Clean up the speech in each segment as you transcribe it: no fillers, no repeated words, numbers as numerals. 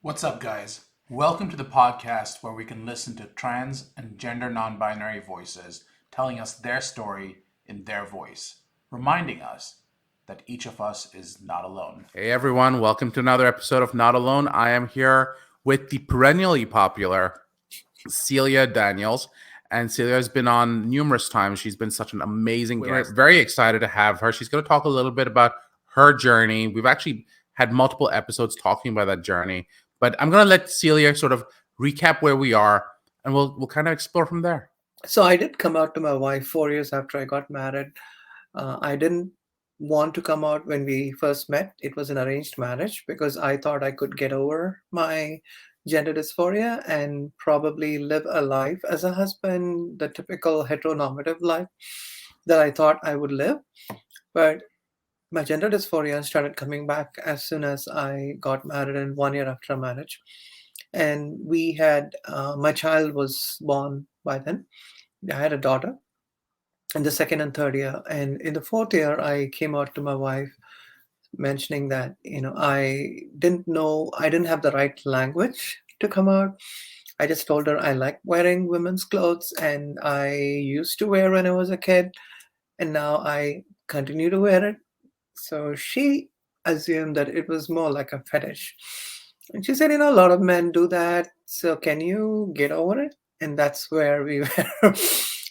What's up, guys? Welcome to the podcast where we can listen to trans and gender non binary voices telling us their story in their voice, reminding us that each of us is not alone. Hey everyone, welcome to another episode of Not Alone. I am here with the perennially popular Celia Daniels. And Celia has been on numerous times. She's been such an amazing guest. Very excited to have her. She's going to talk a little bit about her journey. We've actually had multiple episodes talking about that journey. But I'm going to let Celia sort of recap where we are, and we'll kind of explore from there. So I did come out to my wife 4 years after I got married. I didn't want to come out when we first met. It was an arranged marriage because I thought I could get over my gender dysphoria and probably live a life as a husband, the typical heteronormative life that I thought I would live. But my gender dysphoria started coming back as soon as I got married and 1 year after marriage. And we had, my child was born by then. I had a daughter in the second and third year. And in the fourth year, I came out to my wife mentioning that, I didn't know, I didn't have the right language to come out. I just told her I like wearing women's clothes and I used to wear when I was a kid. And now I continue to wear it. So she assumed that it was more like a fetish. And she said, a lot of men do that. So can you get over it? And that's where we were.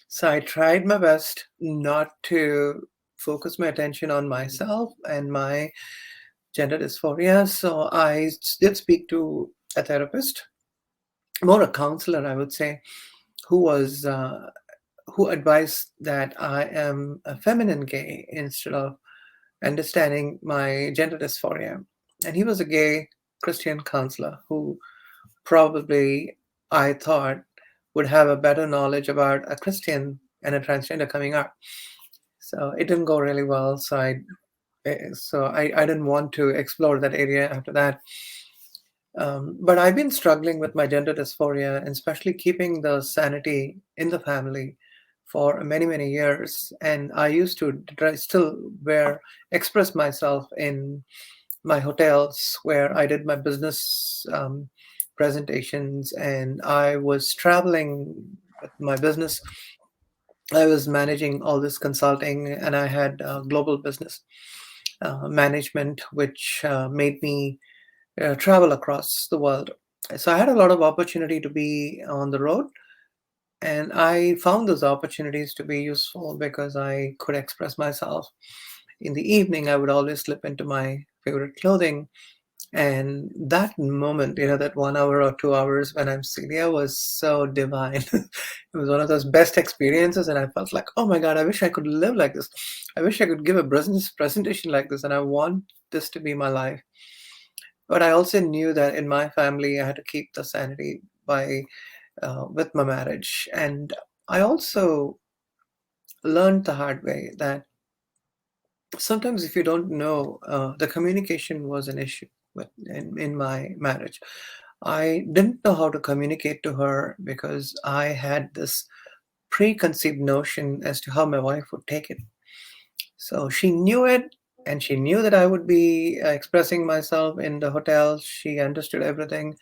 So I tried my best not to focus my attention on myself and my gender dysphoria. So I did speak to a therapist, more a counselor, I would say, who advised that I am a feminine gay instead of understanding my gender dysphoria. And he was a gay Christian counselor who probably, I thought, would have a better knowledge about a Christian and a transgender coming up. So it didn't go really well. So I didn't want to explore that area after that. But I've been struggling with my gender dysphoria and especially keeping the sanity in the family for many, many years. And I used to express myself in my hotels where I did my business presentations, and I was traveling with my business. I was managing all this consulting, and I had global business management, which made me travel across the world. So I had a lot of opportunity to be on the road, and I found those opportunities to be useful because I could express myself. In the evening, I would always slip into my favorite clothing. And that moment, that 1 hour or 2 hours when I'm Celia was so divine. It was one of those best experiences. And I felt like, oh my God, I wish I could live like this. I wish I could give a business presentation like this. And I want this to be my life. But I also knew that in my family, I had to keep the sanity with my marriage. And I also learned the hard way that sometimes if you don't know, the communication was an issue in my marriage. I didn't know how to communicate to her because I had this preconceived notion as to how my wife would take it. So she knew it, and she knew that I would be expressing myself in the hotel. She understood everything,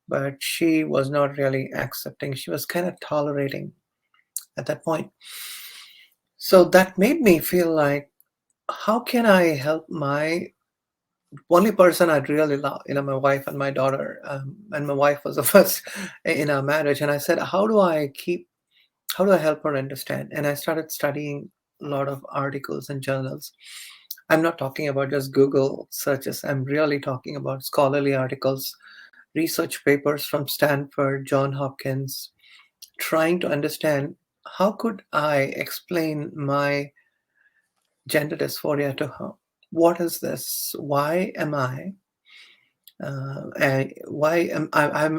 but she was not really accepting. She was kind of tolerating at that point. So that made me feel like, how can I help my only person I'd really love, my wife and my daughter, and my wife was the first in our marriage. And I said, how do I help her understand? And I started studying a lot of articles and journals. I'm not talking about just Google searches. I'm really talking about scholarly articles, research papers from Stanford, John Hopkins, trying to understand how could I explain my gender dysphoria to her. What is this? Why am I? I'm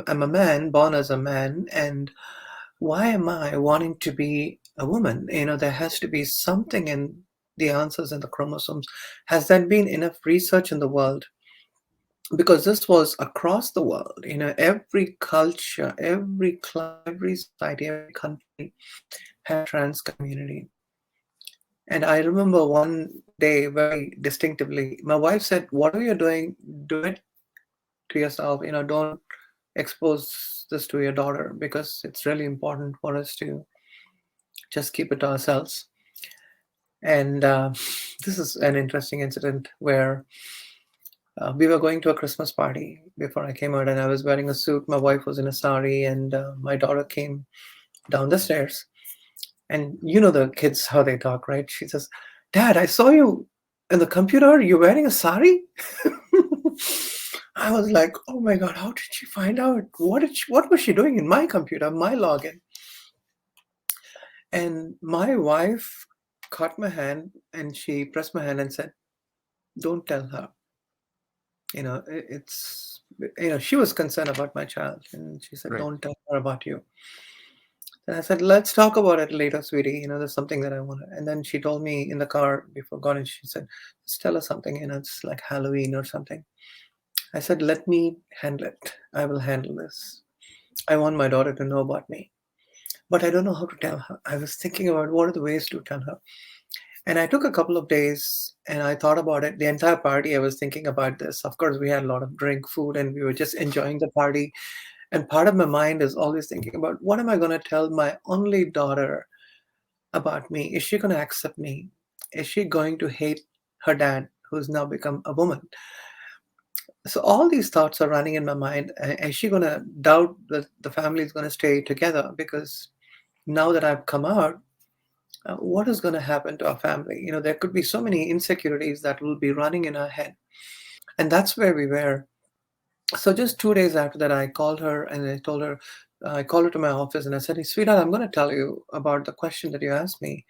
a man born as a man, and why am I wanting to be a woman? There has to be something in the answers in the chromosomes. Has there been enough research in the world? Because this was across the world. Every culture, every club, every society, every country had a trans community. And I remember one day very distinctively, my wife said, "What are you doing? Do it to yourself, don't expose this to your daughter, because it's really important for us to just keep it to ourselves. And this is an interesting incident where we were going to a Christmas party before I came out, and I was wearing a suit. My wife was in a sari, and my daughter came down the stairs. And you know the kids, how they talk, right? She says, "Dad, I saw you in the computer. You're wearing a sari." I was like, "Oh my God, how did she find out? What was she doing in my computer, my login?" And my wife caught my hand and she pressed my hand and said, "Don't tell her." It's, she was concerned about my child, and she said, Great. "Don't tell her about you." And I said, "Let's talk about it later, sweetie. There's something that I want to." And then she told me in the car before going, she said, "Just tell us something, it's like Halloween or something." I said, "Let me handle it. I will handle this. I want my daughter to know about me, but I don't know how to tell her." I was thinking about what are the ways to tell her. And I took a couple of days and I thought about it. The entire party, I was thinking about this. Of course, we had a lot of drink, food, and we were just enjoying the party. And part of my mind is always thinking about, what am I going to tell my only daughter about me? Is she going to accept me? Is she going to hate her dad, who's now become a woman? So all these thoughts are running in my mind. Is she going to doubt that the family is going to stay together? Because now that I've come out, what is going to happen to our family? There could be so many insecurities that will be running in our head. And that's where we were. So just 2 days after that, I called her and I told her, I called her to my office and I said, "Hey, sweetheart, I'm going to tell you about the question that you asked me.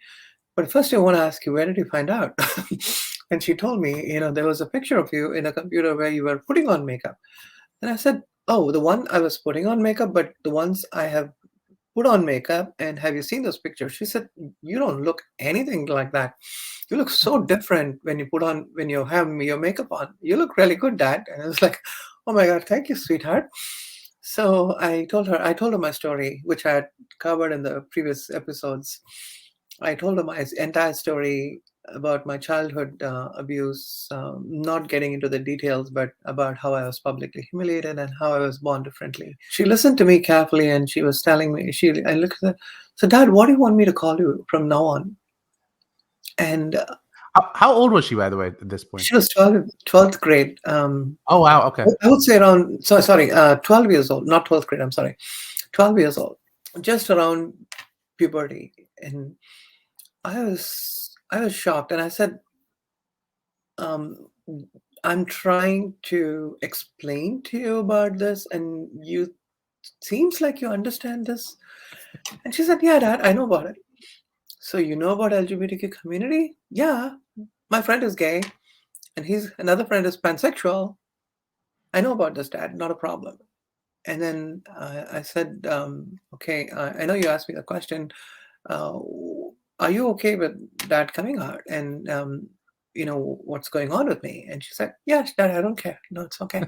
But first, I want to ask you, where did you find out?" And she told me, there was a picture of you in a computer where you were putting on makeup. And I said, "Oh, the one I was putting on makeup, but the ones I have put on makeup, and have you seen those pictures?" She said, "You don't look anything like that. You look so different when you have your makeup on. You look really good, Dad." And I was like, "Oh my God, thank you, sweetheart." So I told her my story, which I had covered in the previous episodes. I told her my entire story about my childhood abuse, not getting into the details, but about how I was publicly humiliated and how I was born differently. She listened to me carefully, and she was telling me, I looked at her, "So, Dad, what do you want me to call you from now on?" And How old was she, by the way, at this point? she was 12th grade. Oh, wow. Okay. I would say around, 12 years old, not 12th grade, I'm sorry, 12 years old, just around puberty. And I was shocked, and I said, um, "I'm trying to explain to you about this, and you seems like you understand this." And she said, "Yeah, Dad, I know about it." "So you know about LGBTQ community?" "Yeah, my friend is gay, and another friend is pansexual. I know about this, Dad. Not a problem." And then I said, "Okay, I know you asked me the question. Uh, are you okay with Dad coming out? And what's going on with me?" And she said, "Yes, Dad, I don't care. No, it's okay."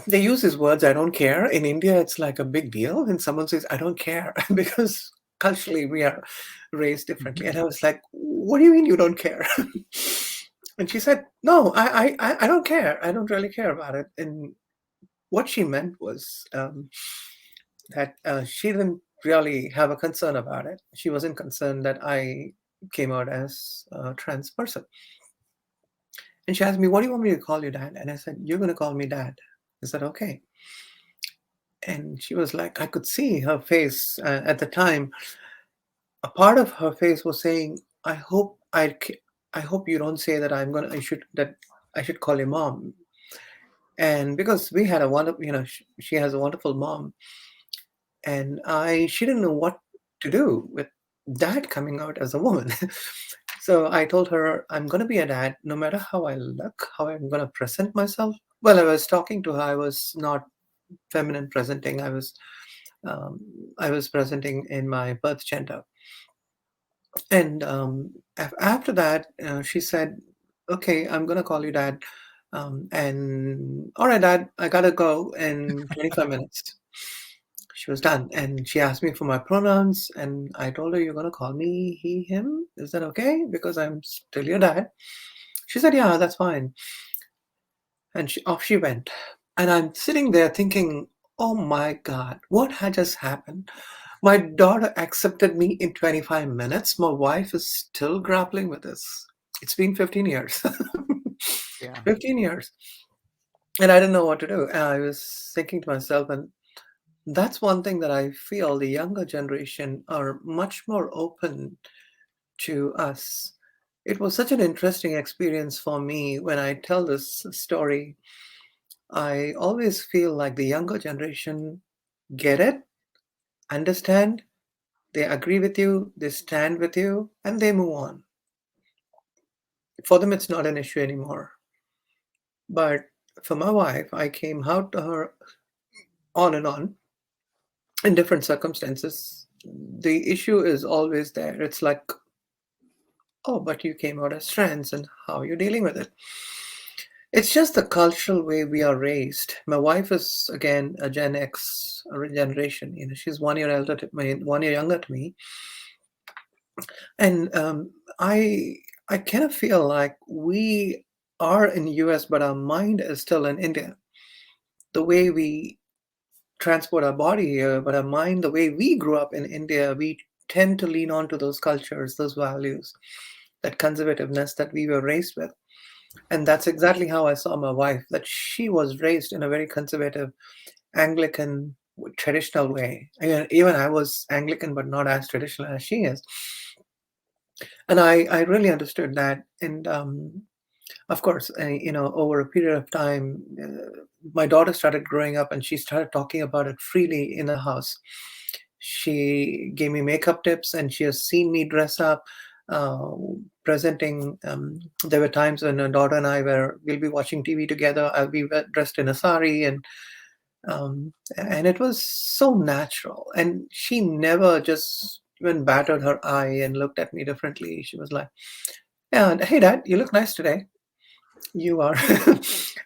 They use these words, "I don't care." In India, it's like a big deal when someone says, "I don't care," because culturally we are raised differently. And I was like, "What do you mean you don't care?" And she said, "No, I don't care. I don't really care about it." And what she meant was that she didn't really have a concern about it. She wasn't concerned that I came out as a trans person. And she asked me, "What do you want me to call you, Dad?" And I said, "You're going to call me Dad. Is that okay?" And she was like, I could see her face at the time. A part of her face was saying, I hope you don't say that I should call you Mom." And because we had a wonderful, she has a wonderful mom, and she didn't know what to do with Dad coming out as a woman. So I told her, "I'm going to be a dad no matter how I look, how I'm going to present myself." Well, I was talking to her. I was not feminine presenting. Um, I was presenting in my birth gender. And after that, she said, "Okay, I'm going to call you Dad." And all right, Dad, I got to go in 25 minutes. She was done. And she asked me for my pronouns. And I told her, "You're going to call me he, him. Is that okay? Because I'm still your dad." She said, "Yeah, that's fine." And off she went. And I'm sitting there thinking, oh my God, what had just happened? My daughter accepted me in 25 minutes. My wife is still grappling with this. It's been 15 years. Yeah. 15 years. And I didn't know what to do. And I was thinking to myself, and that's one thing that I feel the younger generation are much more open to us. It was such an interesting experience for me when I tell this story. I always feel like the younger generation get it, understand, they agree with you, they stand with you, and they move on. For them, it's not an issue anymore. But for my wife, I came out to her on and on in different circumstances. The issue is always there. It's like, oh, but you came out as trans, and how are you dealing with it? It's just the cultural way we are raised. My wife is again a Gen X generation. She's 1 year elder to me, 1 year younger to me, and I kind of feel like we are in the US, but our mind is still in India. The way we transport our body here, but our mind, the way we grew up in India, we tend to lean on to those cultures, those values, that conservativeness that we were raised with. And that's exactly how I saw my wife, that she was raised in a very conservative Anglican traditional way. Even I was Anglican, but not as traditional as she is. And I really understood that. And of course, over a period of time, my daughter started growing up and she started talking about it freely in the house. She gave me makeup tips and she has seen me dress up, uh, presenting. There were times when her daughter and we'll be watching TV together. I'll be dressed in a saree and it was so natural. And she never just even batted her eye and looked at me differently. She was like, "Yeah, hey, Dad, you look nice today. You are."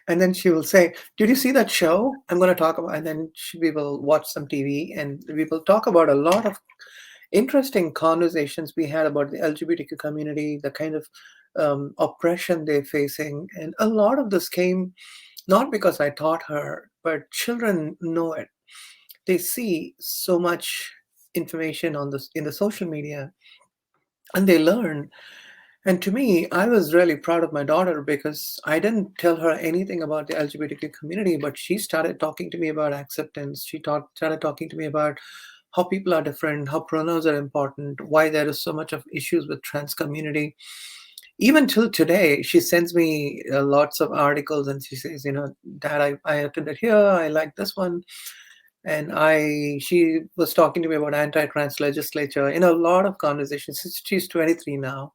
And then she will say, "Did you see that show I'm going to talk about?" And then we will watch some TV and we will talk about a lot of interesting conversations we had about the LGBTQ community, the kind of oppression they're facing. And a lot of this came not because I taught her, but children know it. They see so much information on this in the social media and they learn. And to me, I was really proud of my daughter because I didn't tell her anything about the LGBTQ community, but she started talking to me about acceptance. Started talking to me about how people are different, how pronouns are important, why there is so much of issues with trans community. Even till today, she sends me lots of articles and she says, Dad, I attended here, I like this one. And she was talking to me about anti-trans legislature in a lot of conversations. She's 23 now.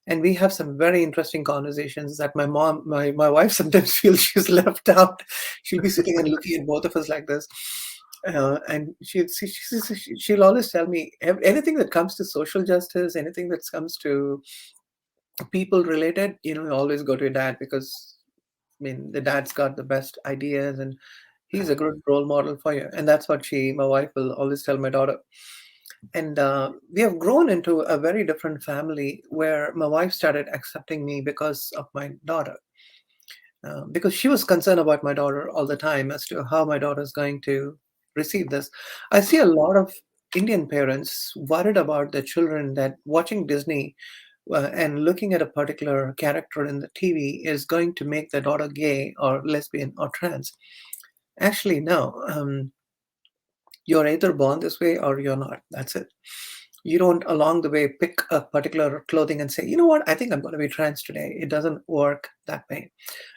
And we have some very interesting conversations that my wife sometimes feels she's left out. She'll be sitting and looking at both of us like this. And she'll always tell me anything that comes to social justice, anything that comes to people related, always go to your dad because, I mean, the dad's got the best ideas and he's a good role model for you. And that's what my wife will always tell my daughter. And we have grown into a very different family where my wife started accepting me because of my daughter. Because she was concerned about my daughter all the time as to how my daughter is going to receive this. I see a lot of Indian parents worried about their children that watching Disney and looking at a particular character in the TV is going to make their daughter gay or lesbian or trans. Actually, no. You're either born this way or you're not. That's it. You don't along the way pick a particular clothing and say, you know what, I think I'm going to be trans today. It doesn't work that way.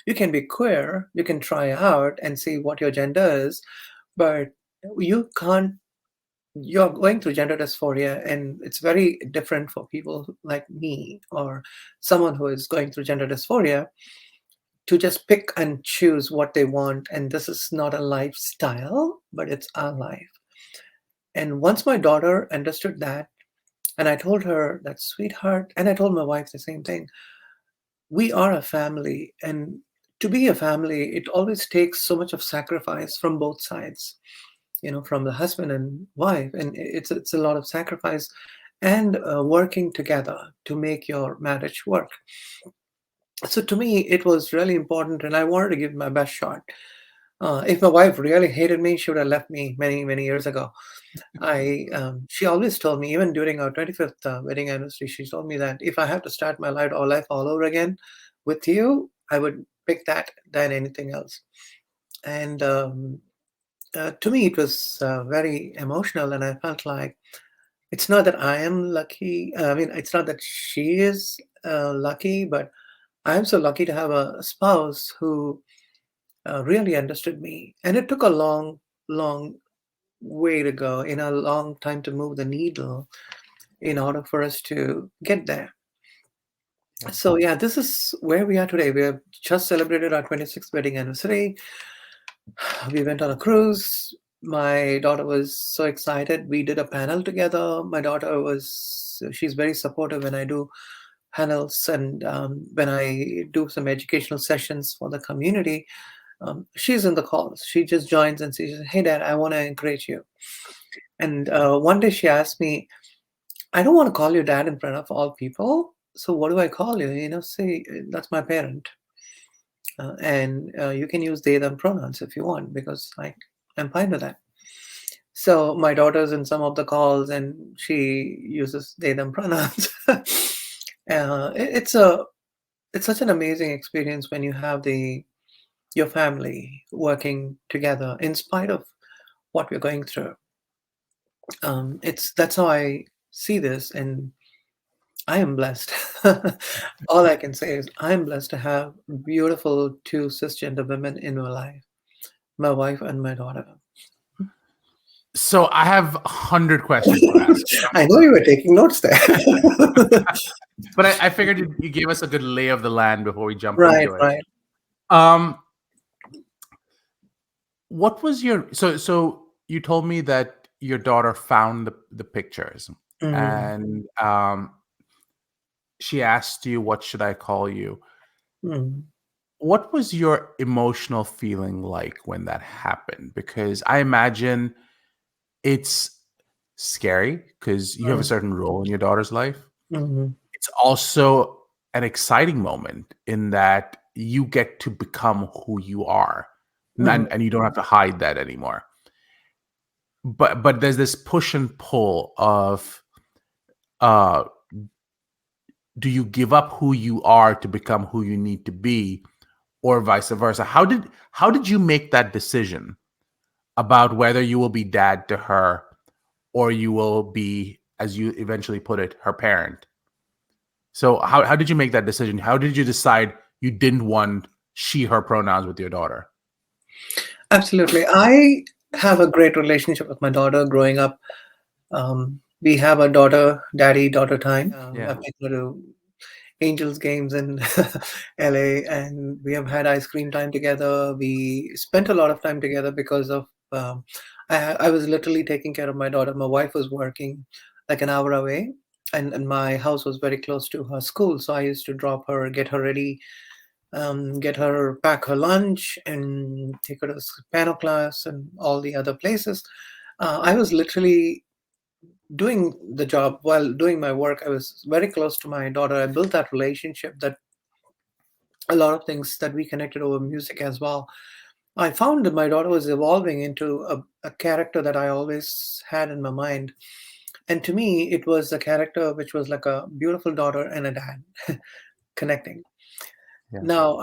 You can be queer, you can try out and see what your gender is, but you can't, you're going through gender dysphoria, and it's very different for people like me or someone who is going through gender dysphoria to just pick and choose what they want. And this is not a lifestyle, but it's our life. And once my daughter understood that, and I told her that, sweetheart, and I told my wife the same thing, we are a family. And to be a family, it always takes so much of sacrifice from both sides, from the husband and wife. And it's a lot of sacrifice and working together to make your marriage work. So to me, it was really important, and I wanted to give my best shot. If my wife really hated me, she would have left me many, many years ago. She always told me, even during our 25th wedding anniversary, she told me that if I have to start my life all over again with you, I would pick that than anything else. And to me, it was very emotional, and I felt like it's not that I am lucky. I mean, it's not that she is lucky, but I am so lucky to have a spouse who really understood me. And it took a long, long way to go, in a long time to move the needle in order for us to get there. Yeah. So yeah, this is where we are today. We have just celebrated our 26th wedding anniversary. We went on a cruise. My daughter was so excited. We did a panel together. My daughter she's very supportive when I do panels, and when I do some educational sessions for the community. She's in the calls. She just joins and she says, "Hey, Dad, I want to encourage you." And one day she asked me, "I don't want to call you Dad in front of all people. So what do I call you? Say that's my parent, and you can use they them pronouns if you want, because I'm fine with that." So my daughter's in some of the calls, and she uses they them pronouns. It's such an amazing experience when you have your family working together in spite of what we're going through. That's how I see this, and I am blessed. All I can say is I'm blessed to have beautiful two cisgender women in my life, my wife and my daughter. So I have 100 questions to ask. I know you were taking notes there. But I figured you gave us a good lay of the land before we jump Right, into it. right. Um, what was so you told me that your daughter found the pictures, Mm, and she asked you, what should I call you? mm, What was your emotional feeling like when that happened? Because I imagine it's scary because you have a mm, certain role in your daughter's life. mm, It's also an exciting moment in that you get to become who you are, mm. and you don't have to hide that anymore. But there's this push and pull of uh do you give up who you are to become who you need to be, or vice versa? How did you make that decision about whether you will be dad to her, or you will be, as you eventually put it, her parent? So how did you make that decision? How did you decide you didn't want she, her pronouns with your daughter? Absolutely. I have a great relationship with my daughter growing up. We have a daughter time. Yeah. I've taken her to Angels games in LA, and we have had ice cream time together. We spent a lot of time together because of I was literally taking care of my daughter. My wife was working like an hour away, and my house was very close to her school. So I used to drop her, get her ready, get her pack her lunch, and take her to piano class and all the other places. I was literally doing the job while doing my work. I was very close to my daughter. I built that relationship, that a lot of things that we connected over music as well. I found that my daughter was evolving into a character that I always had in my mind. And to me, it was a character which was like a beautiful daughter and a dad connecting. Yeah. Now,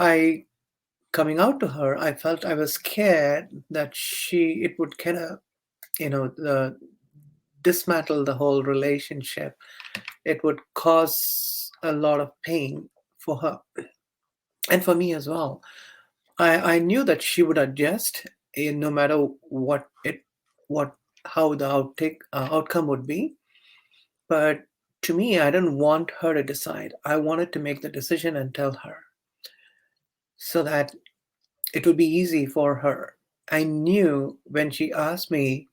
coming out to her, I felt I was scared that it would kind of, dismantle the whole relationship. It would cause a lot of pain for her and for me as well. I knew that she would adjust, no matter what how the outcome would be. But to me, I didn't want her to decide. I wanted to make the decision and tell her, so that it would be easy for her. I knew when she asked me,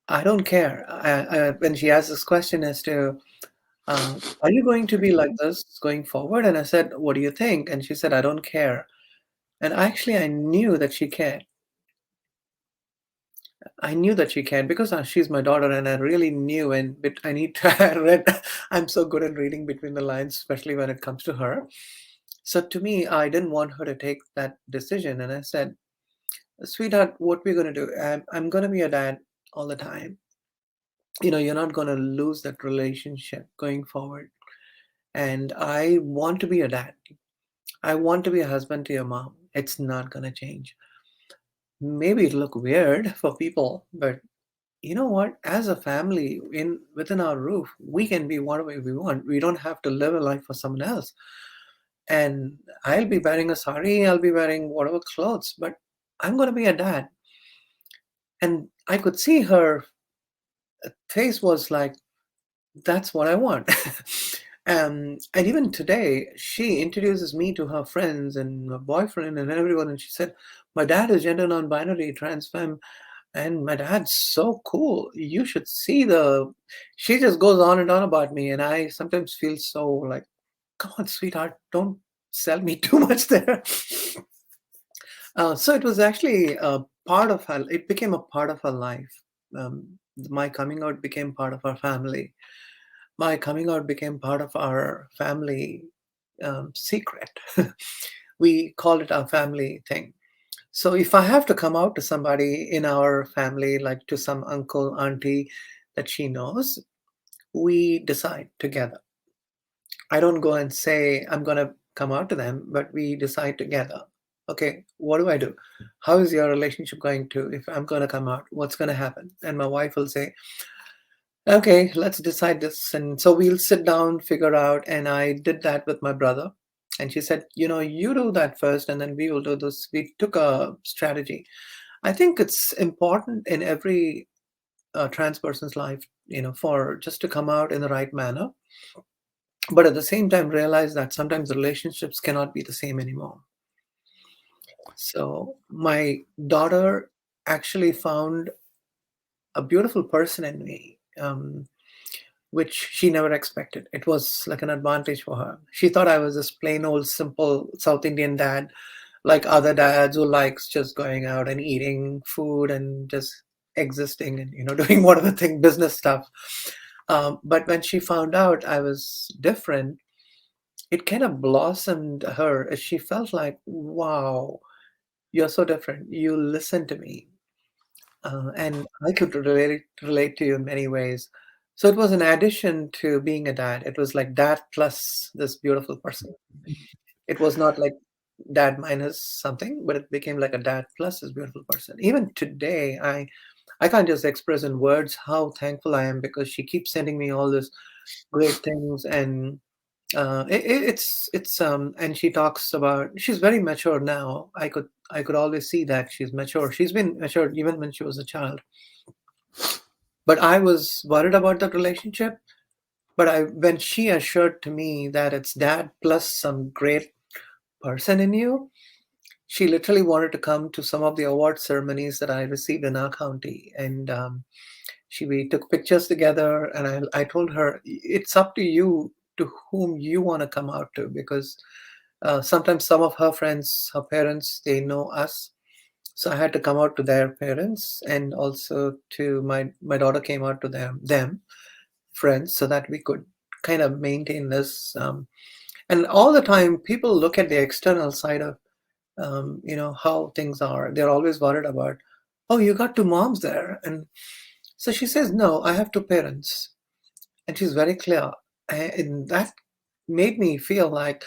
I don't care. When she asked this question as to, are you going to be like this going forward? And I said, what do you think? And she said, I don't care. And actually, I knew that she cared. I knew that she can, because she's my daughter, and I really knew. And but I need to. I read. I'm so good at reading between the lines, especially when it comes to her. So to me, I didn't want her to take that decision. And I said, sweetheart, what we're going to do, I'm going to be a dad all the time. You're not going to lose that relationship going forward. And I want to be a dad. I want to be a husband to your mom. It's not going to change. Maybe it'll look weird for people, but you know what? As a family within our roof, we can be whatever we want. We don't have to live a life for someone else. And I'll be wearing a sari, I'll be wearing whatever clothes, but I'm going to be a dad. And I could see her face was like, that's what I want. And even today, she introduces me to her friends and her boyfriend and everyone. And she said, my dad is gender non-binary, trans femme. And my dad's so cool. You should see she just goes on and on about me. And I sometimes feel so like, come on, sweetheart, don't sell me too much there. So it was actually it became a part of her life. My coming out became part of our family. My coming out became part of our family secret. We call it our family thing. So if I have to come out to somebody in our family, like to some uncle, auntie that she knows, we decide together. I don't go and say I'm going to come out to them, but we decide together. Okay, what do I do? How is your relationship going to, if I'm going to come out, what's going to happen? And my wife will say, okay, let's decide this. And so we'll sit down, figure out. And I did that with my brother. And she said, you do that first, and then we will do this. We took a strategy. I think it's important in every trans person's life, for just to come out in the right manner. But at the same time, realize that sometimes relationships cannot be the same anymore. So my daughter actually found a beautiful person in me, which she never expected. It was like an advantage for her. She thought I was this plain old simple South Indian dad, like other dads who likes just going out and eating food and just existing and doing whatever thing, business stuff. But when she found out I was different, it kind of blossomed her. She felt like, wow, you're so different. You listen to me. And I could relate to you in many ways. So it was an addition to being a dad. It was like dad plus this beautiful person. It was not like dad minus something, but it became like a dad plus this beautiful person. Even today, I can't just express in words how thankful I am, because she keeps sending me all these great things. And it's and she talks about, she's very mature now. I could always see that she's mature. She's been mature even when she was a child. But I was worried about that relationship. But when she assured to me that it's dad plus some great person in you, she literally wanted to come to some of the award ceremonies that I received in our county. And we took pictures together, and I told her, it's up to you to whom you want to come out to, because sometimes some of her friends, her parents, they know us. So I had to come out to their parents, and also to my daughter came out to them friends, so that we could kind of maintain this. And all the time, people look at the external side of how things are. They're always worried about, oh, you got two moms there. And so she says, no, I have two parents. And she's very clear. And that made me feel like,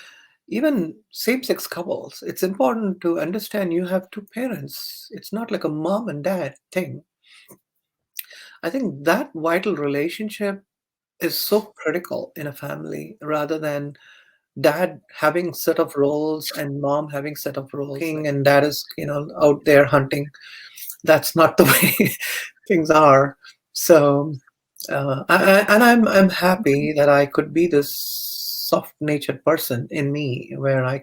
even same-sex couples, it's important to understand you have two parents. It's not like a mom and dad thing. I think that vital relationship is so critical in a family, rather than dad having set of roles and mom having set of roles, and dad is out there hunting. That's not the way things are. So I'm happy that I could be this soft-natured person in me, where I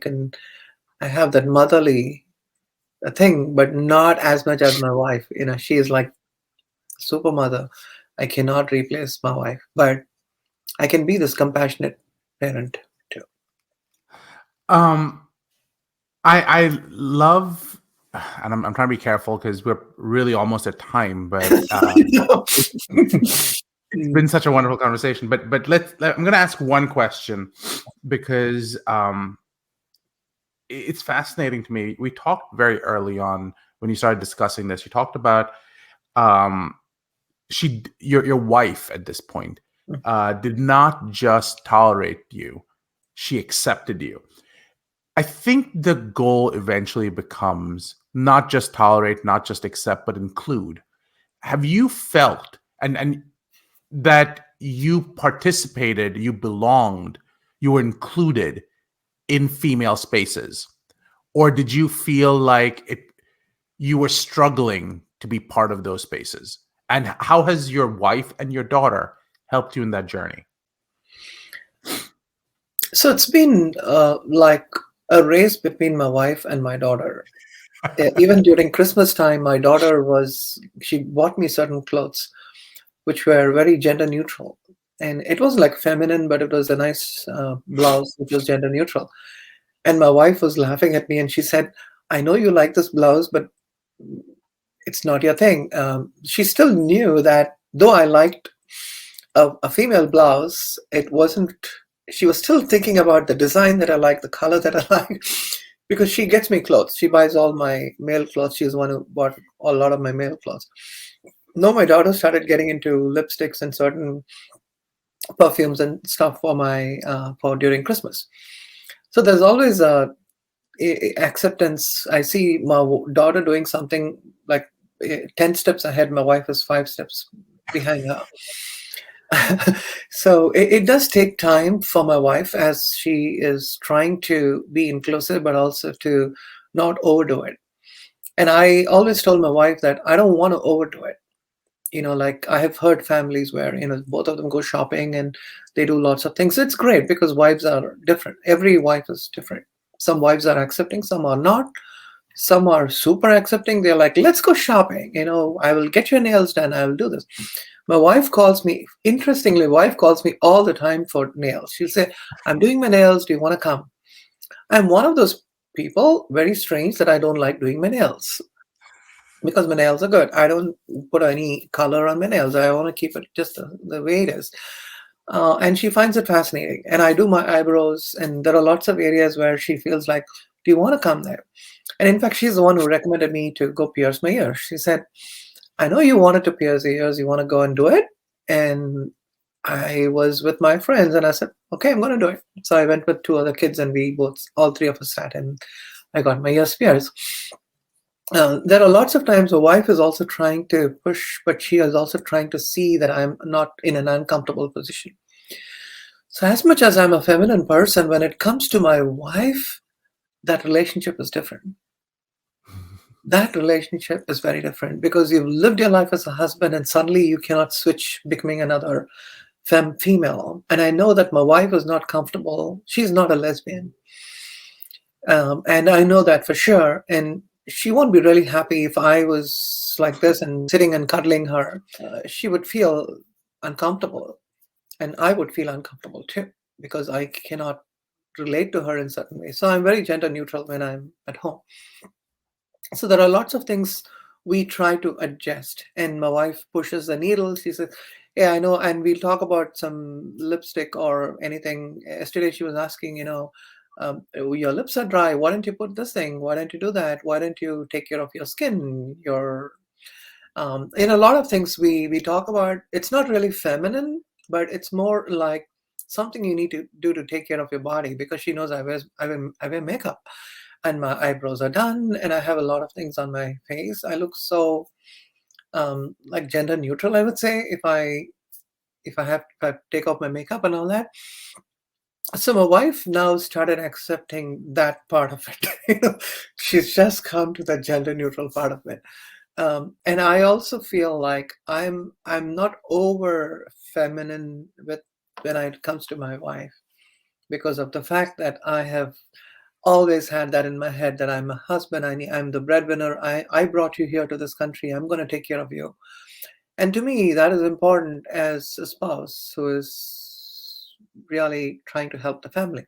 have that motherly thing, but not as much as my wife. She is like super mother. I cannot replace my wife, but I can be this compassionate parent too. I love, and I'm trying to be careful because we're really almost at time, but it's been such a wonderful conversation. But I'm going to ask one question, because it's fascinating to me. We talked very early on when you started discussing this. You talked about um, your wife at this point did not just tolerate you; she accepted you. I think the goal eventually becomes not just tolerate, not just accept, but include. Have you felt and that you participated, you belonged, you were included in female spaces? Or did you feel like you were struggling to be part of those spaces? And how has your wife and your daughter helped you in that journey? So it's been like a race between my wife and my daughter. Even during Christmas time, my daughter she bought me certain clothes which were very gender neutral. And it was like feminine, but it was a nice blouse which was gender neutral. And my wife was laughing at me and she said, I know you like this blouse, but it's not your thing. She still knew that though I liked a female blouse, it wasn't, she was still thinking about the design that I like, the color that I like, because she gets me clothes. She buys all my male clothes. She's the one who bought a lot of my male clothes. No, my daughter started getting into lipsticks and certain perfumes and stuff for during Christmas. So there's always acceptance. I see my daughter doing something like 10 steps ahead. My wife is 5 steps behind her. So it does take time for my wife as she is trying to be inclusive, but also to not overdo it. And I always told my wife that I don't want to overdo it. Like I have heard families where, both of them go shopping and they do lots of things. It's great because wives are different. Every wife is different. Some wives are accepting, some are not. Some are super accepting. They're like, let's go shopping. I will get your nails done. I will do this. My wife calls me, interestingly, wife calls me all the time for nails. She'll say, I'm doing my nails. Do you want to come? I'm one of those people, very strange, that I don't like doing my nails because my nails are good. I don't put any color on my nails. I want to keep it just the way it is. And she finds it fascinating. And I do my eyebrows, and there are lots of areas where she feels like, do you want to come there? And in fact, she's the one who recommended me to go pierce my ears. She said, I know you wanted to pierce your ears. You want to go and do it? And I was with my friends and I said, okay, I'm going to do it. So I went with 2 other kids and all 3 of us sat and I got my ears pierced. There are lots of times a wife is also trying to push, but she is also trying to see that I'm not in an uncomfortable position. So as much as I'm a feminine person, when it comes to my wife, that relationship is different. That relationship is very different because you've lived your life as a husband and suddenly you cannot switch becoming another female. And I know that my wife is not comfortable. She's not a lesbian. And I know that for sure. And she won't be really happy if I was like this and sitting and cuddling her. She would feel uncomfortable. And I would feel uncomfortable too because I cannot relate to her in certain ways. So I'm very gender neutral when I'm at home. So there are lots of things we try to adjust. And my wife pushes the needle. She says, yeah, I know. And we'll talk about some lipstick or anything. Yesterday she was asking, your lips are dry. Why don't you put this thing? Why don't you do that? Why don't you take care of your skin? In a lot of things we talk about, it's not really feminine, but it's more like something you need to do to take care of your body because she knows I wear makeup and my eyebrows are done and I have a lot of things on my face. I look so like gender neutral, I would say, if I take off my makeup and all that. So my wife now started accepting that part of it. She's just come to the gender neutral part of it. And I also feel like I'm not over feminine when it comes to my wife because of the fact that I have always had that in my head that I'm a husband. I'm the breadwinner. I brought you here to this country. I'm going to take care of you. And to me, that is important as a spouse who is really trying to help the family.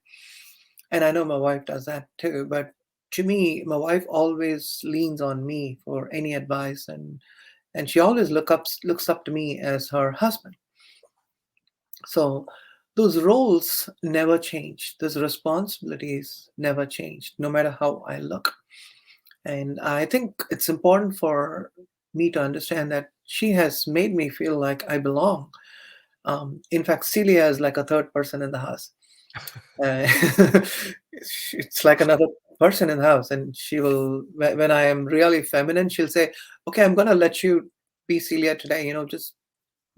And I know my wife does that too. But to me, my wife always leans on me for any advice, and she always looks up to me as her husband. So those roles never changed. Those responsibilities never changed, no matter how I look. And I think it's important for me to understand that she has made me feel like I belong. In fact, Celia is like a third person in the house. Uh, it's like another person in the house, and she will, when I am really feminine, she'll say, "Okay, I'm gonna let you be Celia today. Just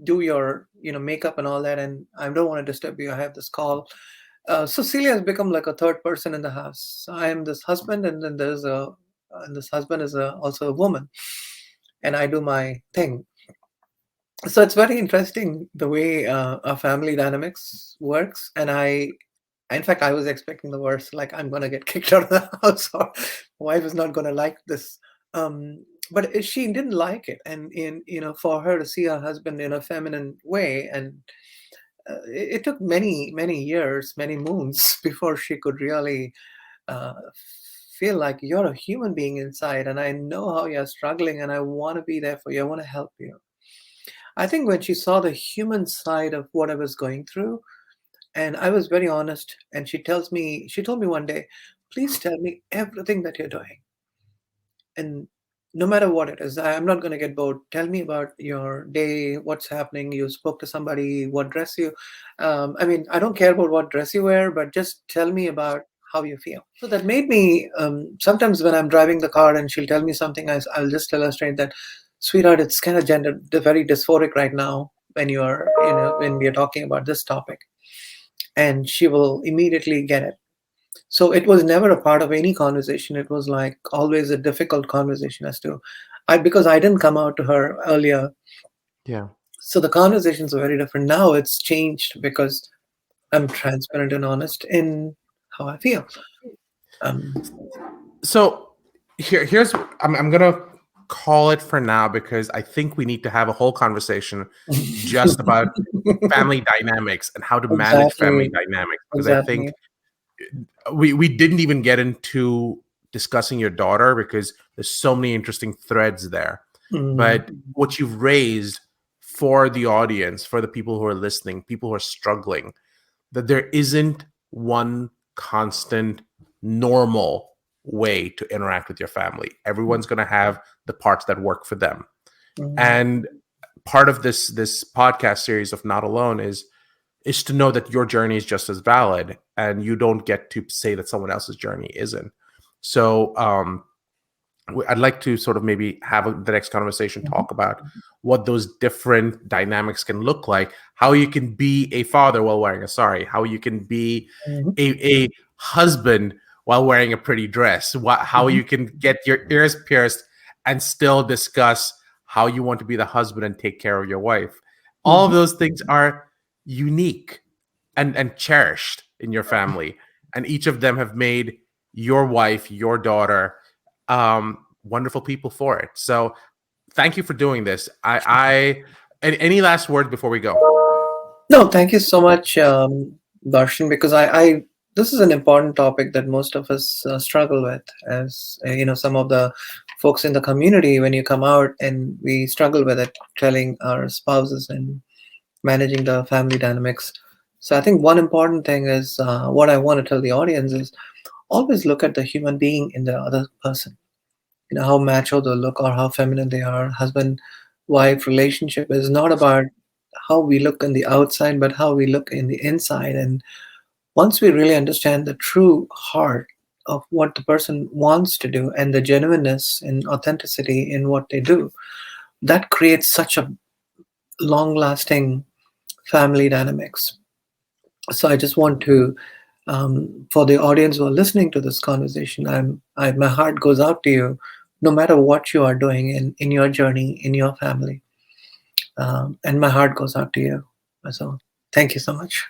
do your makeup and all that, and I don't want to disturb you. I have this call." So Celia has become like a third person in the house. So I am this husband, and then and this husband is also a woman, and I do my thing. So it's very interesting the way our family dynamics works, and in fact, I was expecting the worst, like I'm gonna get kicked out of the house, or my wife is not gonna like this. But she didn't like it, and for her to see her husband in a feminine way, and it took many, many years, many moons before she could really uh, feel like you're a human being inside, and I know how you're struggling, and I want to be there for you. I want to help you. I think when she saw the human side of what I was going through, and I was very honest, and she told me one day, please tell me everything that you're doing. And no matter what it is, I'm not going to get bored. Tell me about your day, what's happening. You spoke to somebody, what dress you, I mean, I don't care about what dress you wear, but just tell me about how you feel. So that made me, sometimes when I'm driving the car and she'll tell me something, I'll just tell her straight that, sweetheart, it's kind of very dysphoric right now when we are talking about this topic. And she will immediately get it. So it was never a part of any conversation. It was like always a difficult conversation as to because I didn't come out to her earlier. Yeah. So the conversations are very different. Now it's changed because I'm transparent and honest in how I feel. So here's I'm gonna call it for now because I think we need to have a whole conversation just about family dynamics and how to manage family dynamics, because I think we didn't even get into discussing your daughter because there's so many interesting threads there. But what you've raised for the audience, for the people who are listening, people who are struggling, that there isn't one constant normal way to interact with your family. Everyone's going to have the parts that work for them. And part of this podcast series of Not Alone is to know that your journey is just as valid, and you don't get to say that someone else's journey isn't. So I'd like to sort of maybe have the next conversation talk about what those different dynamics can look like, how you can be a father while wearing a sari, how you can be a husband while wearing a pretty dress, how you can get your ears pierced and still discuss how you want to be the husband and take care of your wife. All of those things are unique and cherished in your family, and each of them have made your wife, your daughter, wonderful people for it. So thank you for doing this. Any last words before we go? No, thank you so much, Darshan, because I this is an important topic that most of us struggle with, as some of the folks in the community, when you come out, and we struggle with it, telling our spouses and managing the family dynamics. So I think one important thing is what I want to tell the audience is always look at the human being in the other person. How macho they look or how feminine they are. Husband-wife relationship is not about how we look on the outside, but how we look in the inside. And once we really understand the true heart of what the person wants to do and the genuineness and authenticity in what they do, that creates such a long-lasting family dynamics. So I just want to, for the audience who are listening to this conversation, my heart goes out to you, no matter what you are doing in your journey, in your family. And my heart goes out to you. So thank you so much.